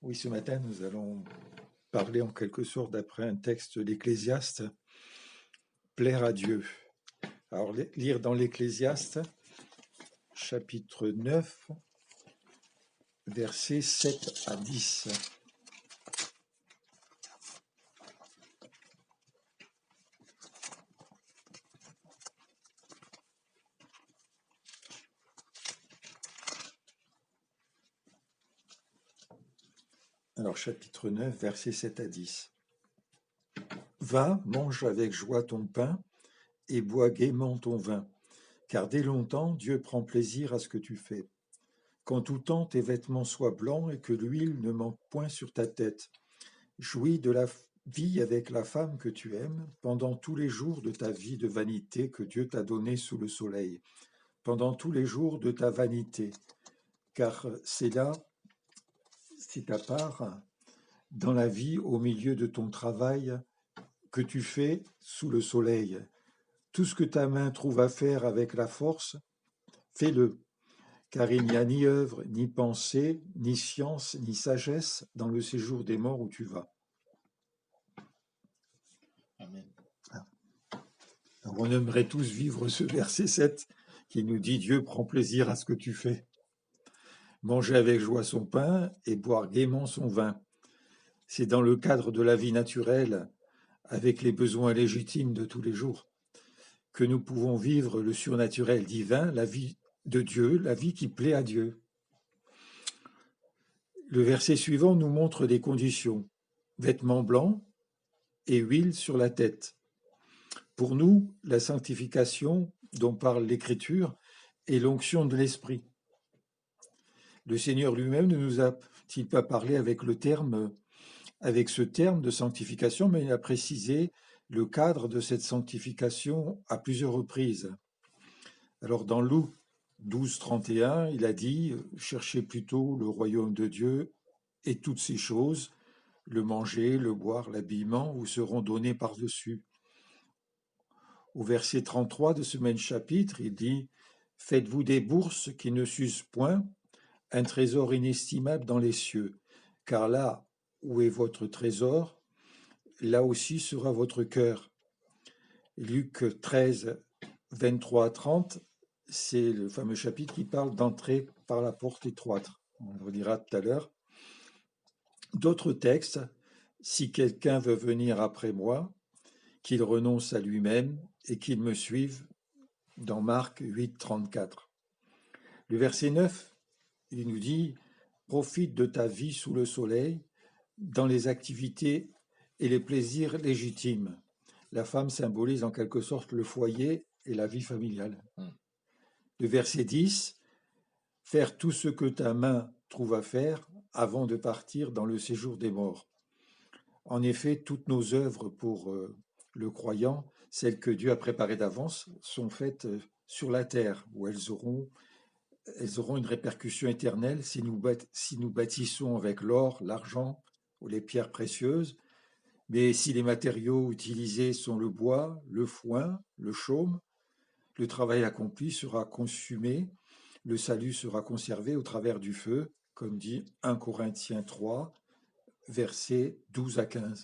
Oui, ce matin, nous allons parler en quelque sorte d'après un texte de l'Ecclésiaste, plaire à Dieu. Alors, lire dans l'Ecclésiaste, chapitre 9, versets 7 à 10. Alors, chapitre 9, versets 7 à 10. Va, mange avec joie ton pain et bois gaiement ton vin, car dès longtemps Dieu prend plaisir à ce que tu fais. Qu'en tout temps tes vêtements soient blancs et que l'huile ne manque point sur ta tête. Jouis de la vie avec la femme que tu aimes pendant tous les jours de ta vie de vanité que Dieu t'a donnée sous le soleil, pendant tous les jours de ta vanité, car c'est là, c'est ta part dans la vie au milieu de ton travail que tu fais sous le soleil. Tout ce que ta main trouve à faire avec la force, fais-le, car il n'y a ni œuvre, ni pensée, ni science, ni sagesse dans le séjour des morts où tu vas. Amen. Alors, on aimerait tous vivre ce verset 7 qui nous dit Dieu prend plaisir à ce que tu fais. Manger avec joie son pain et boire gaiement son vin. C'est dans le cadre de la vie naturelle, avec les besoins légitimes de tous les jours, que nous pouvons vivre le surnaturel divin, la vie de Dieu, la vie qui plaît à Dieu. Le verset suivant nous montre des conditions. Vêtements blancs et huile sur la tête. Pour nous, la sanctification dont parle l'Écriture est l'onction de l'Esprit. Le Seigneur lui-même ne nous a-t-il pas parlé avec ce terme de sanctification, mais il a précisé le cadre de cette sanctification à plusieurs reprises. Alors dans Luc 12, 31, il a dit « Cherchez plutôt le royaume de Dieu et toutes ces choses, le manger, le boire, l'habillement vous seront donnés par-dessus. » Au verset 33 de ce même chapitre, il dit « Faites-vous des bourses qui ne s'usent point, un trésor inestimable dans les cieux, car là où est votre trésor, là aussi sera votre cœur. » Luc 13, 23 à 30, c'est le fameux chapitre qui parle d'entrer par la porte étroite. On le redira tout à l'heure. D'autres textes, si quelqu'un veut venir après moi, qu'il renonce à lui-même et qu'il me suive, dans Marc 8, 34. Le verset 9, il nous dit « Profite de ta vie sous le soleil, dans les activités et les plaisirs légitimes. » La femme symbolise en quelque sorte le foyer et la vie familiale. Le verset 10, « Faire tout ce que ta main trouve à faire avant de partir dans le séjour des morts. » En effet, toutes nos œuvres pour le croyant, celles que Dieu a préparées d'avance, sont faites sur la terre, où elles auront une répercussion éternelle si nous bâtissons avec l'or, l'argent ou les pierres précieuses. Mais si les matériaux utilisés sont le bois, le foin, le chaume, le travail accompli sera consumé, le salut sera conservé au travers du feu, comme dit 1 Corinthiens 3, versets 12 à 15.